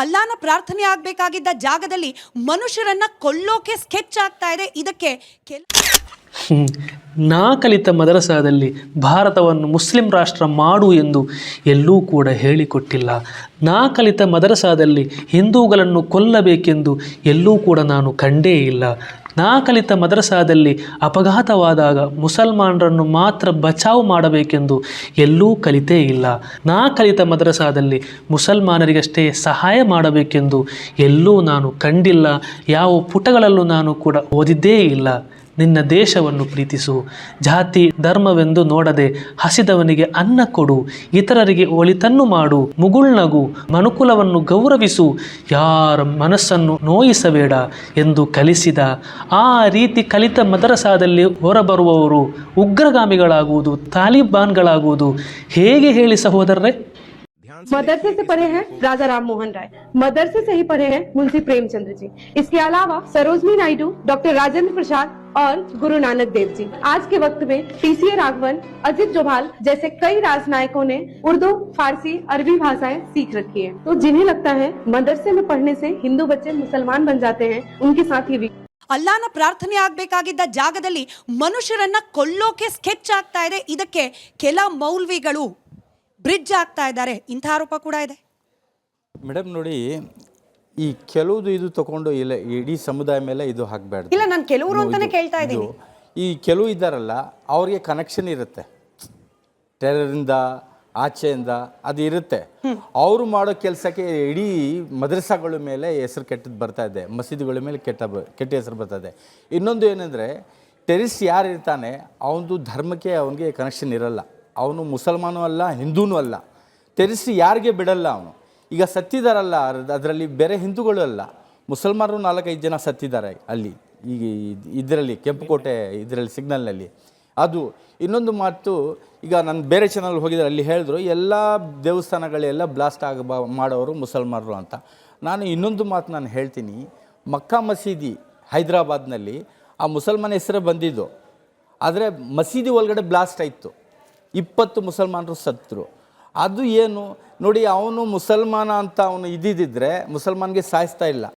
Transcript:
ಅಲ್ಲಾನ ಪ್ರಾರ್ಥನೆ ಆಗ್ಬೇಕಾಗಿದ್ದ ಜಾಗದಲ್ಲಿ ಮನುಷ್ಯರನ್ನ ಕೊಲ್ಲೋಕೆ ಸ್ಕೆಚ್ ಆಗ್ತಾ ಇದೆ. ಇದಕ್ಕೆ ನಾ ಕಲಿತ ಮದರಸಾದಲ್ಲಿ ಭಾರತವನ್ನು ಮುಸ್ಲಿಂ ರಾಷ್ಟ್ರ ಮಾಡು ಎಂದು ಎಲ್ಲೂ ಕೂಡ ಹೇಳಿಕೊಟ್ಟಿಲ್ಲ. ನಾ ಕಲಿತ ಮದರಸಾದಲ್ಲಿ ಹಿಂದೂಗಳನ್ನು ಕೊಲ್ಲಬೇಕೆಂದು ಎಲ್ಲೂ ಕೂಡ ನಾನು ಕಂಡೇ ಇಲ್ಲ. ನಾ ಕಲಿತ ಮದರಸಾದಲ್ಲಿ ಅಪಘಾತವಾದಾಗ ಮುಸಲ್ಮಾನರನ್ನು ಮಾತ್ರ ಬಚಾವ್ ಮಾಡಬೇಕೆಂದು ಎಲ್ಲೂ ಕಲಿತೇ ಇಲ್ಲ. ನಾ ಕಲಿತ ಮದರಸಾದಲ್ಲಿ ಮುಸಲ್ಮಾನರಿಗಷ್ಟೇ ಸಹಾಯ ಮಾಡಬೇಕೆಂದು ಎಲ್ಲೂ ನಾನು ಕಂಡಿಲ್ಲ. ಯಾವ ಪುಟಗಳಲ್ಲೂ ನಾನು ಕೂಡ ಓದಿದ್ದೇ ಇಲ್ಲ. ನಿನ್ನ ದೇಶವನ್ನು ಪ್ರೀತಿಸು, ಜಾತಿ ಧರ್ಮವೆಂದು ನೋಡದೆ ಹಸಿದವನಿಗೆ ಅನ್ನ ಕೊಡು, ಇತರರಿಗೆ ಒಳಿತನ್ನು ಮಾಡು, ಮುಗುಳ್ನಗು, ಮನುಕುಲವನ್ನು ಗೌರವಿಸು, ಯಾರ ಮನಸ್ಸನ್ನು ನೋಯಿಸಬೇಡ ಎಂದು ಕಲಿಸಿದ. ಆ ರೀತಿ ಕಲಿತ ಮದರಸಾದಲ್ಲಿ ಹೊರಬರುವವರು ಉಗ್ರಗಾಮಿಗಳಾಗುವುದು, ತಾಲಿಬಾನ್ಗಳಾಗುವುದು ಹೇಗೆ ಹೇಳಿ ಸಹೋದರರೇ? मदरसे से पढ़े हैं राजा राम मोहन राय, मदरसे से ही पढ़े हैं मुंशी प्रेमचंद्र जी। इसके अलावा सरोजनी नायडू, डॉक्टर राजेंद्र प्रसाद और गुरु नानक देव जी। आज के वक्त में टीसीए राघवन, अजित डोभाल जैसे कई राजनायकों ने उर्दू, फारसी, अरबी भाषाएं सीख रखी हैं। तो जिन्हें लगता है मदरसे में पढ़ने से हिंदू बच्चे मुसलमान बन जाते हैं, उनके साथ ये ಅಲ್ಲಾನ ಪ್ರಾರ್ಥನೆ ಆಗ್ಬೇಕಾಗಿದ್ದ ಜಾಗದಲ್ಲಿ ಮನುಷ್ಯರನ್ನ ಕೊಲ್ಲೋಕೆ ಸ್ಕೆಚ್ ಆಗ್ತಾ ಇದೆ. ಇದಕ್ಕೆ ಕೆಲ ಮೌಲ್ವಿಗಳು ಬ್ರಿಡ್ಜ್ ಆಗ್ತಾ ಇದ್ದಾರೆ. ಇಂಥ ಆರೋಪ ಕೂಡ ಇದೆ. ಮೇಡಮ್ ನೋಡಿ, ಈ ಕೆಲವುದು ಇದು ತಗೊಂಡು ಇಲ್ಲ ಇಡೀ ಸಮುದಾಯ ಮೇಲೆ ಇದು ಹಾಕಬೇಡ್ದು. ಇಲ್ಲ, ನಾನು ಕೆಲವರು ಅಂತಾನೆ ಕೇಳ್ತಾ ಇದ್ದೀನಿ. ಈ ಕೆಲವು ಇದ್ದಾರಲ್ಲ, ಅವ್ರಿಗೆ ಕನೆಕ್ಷನ್ ಇರುತ್ತೆ ಟೆರರಿಂದ ಆಚೆಯಿಂದ, ಅದು ಇರುತ್ತೆ. ಅವರು ಮಾಡೋ ಕೆಲಸಕ್ಕೆ ಇಡೀ ಮದ್ರಸಾಗಳ ಮೇಲೆ ಹೆಸರು ಕೆಟ್ಟದ್ದು ಬರ್ತಾ ಇದೆ, ಮಸೀದಿಗಳ ಮೇಲೆ ಕೆಟ್ಟ ಹೆಸರು ಬರ್ತಾ ಇದೆ. ಇನ್ನೊಂದು ಏನಂದರೆ, ಟೆರಿಸ್ಟ್ ಯಾರು ಇರ್ತಾನೆ ಅವನದು ಧರ್ಮಕ್ಕೆ ಅವನಿಗೆ ಕನೆಕ್ಷನ್ ಇರಲ್ಲ. ಅವನು ಮುಸಲ್ಮಾನೂ ಅಲ್ಲ, ಹಿಂದೂನೂ ಅಲ್ಲ. ಟೆರಿಸ್ಟ್ ಯಾರಿಗೆ ಬಿಡಲ್ಲ ಅವನು. ಈಗ ಸತ್ತಿದಾರಲ್ಲ, ಅದರಲ್ಲಿ ಬೇರೆ ಹಿಂದೂಗಳು ಅಲ್ಲ, ಮುಸಲ್ಮಾನರು 4-5 ಜನ ಸತ್ತಿದ್ದಾರೆ ಅಲ್ಲಿ, ಈಗ ಇದರಲ್ಲಿ ಕೆಂಪುಕೋಟೆ ಇದರಲ್ಲಿ ಸಿಗ್ನಲ್ನಲ್ಲಿ. ಅದು ಇನ್ನೊಂದು ಮಾತು, ಈಗ ನಾನು ಬೇರೆ ಚಾನಲ್ ಹೋಗಿದ್ದಾರೆ, ಅಲ್ಲಿ ಹೇಳಿದ್ರು ಎಲ್ಲ ದೇವಸ್ಥಾನಗಳೆಲ್ಲ ಬ್ಲಾಸ್ಟ್ ಮಾಡೋರು ಮುಸಲ್ಮಾನರು ಅಂತ. ನಾನು ಇನ್ನೊಂದು ಮಾತು ನಾನು ಹೇಳ್ತೀನಿ, ಮಕ್ಕಾ ಮಸೀದಿ ಹೈದರಾಬಾದ್ನಲ್ಲಿ ಆ ಮುಸಲ್ಮಾನ ಹೆಸರೇ ಬಂದಿದ್ದು, ಆದರೆ ಮಸೀದಿ ಒಳಗಡೆ ಬ್ಲಾಸ್ಟ್ ಆಯಿತು, 20 ಮುಸಲ್ಮಾನರು ಸತ್ತರು. ಅದು ಏನು ನೋಡಿ, ಅವನು ಮುಸಲ್ಮಾನ ಅಂತ ಅವನು ಇದ್ದಿದ್ದರೆ ಮುಸಲ್ಮಾನ್ಗೆ ಸಾಯಿಸ್ತಾ ಇಲ್ಲ.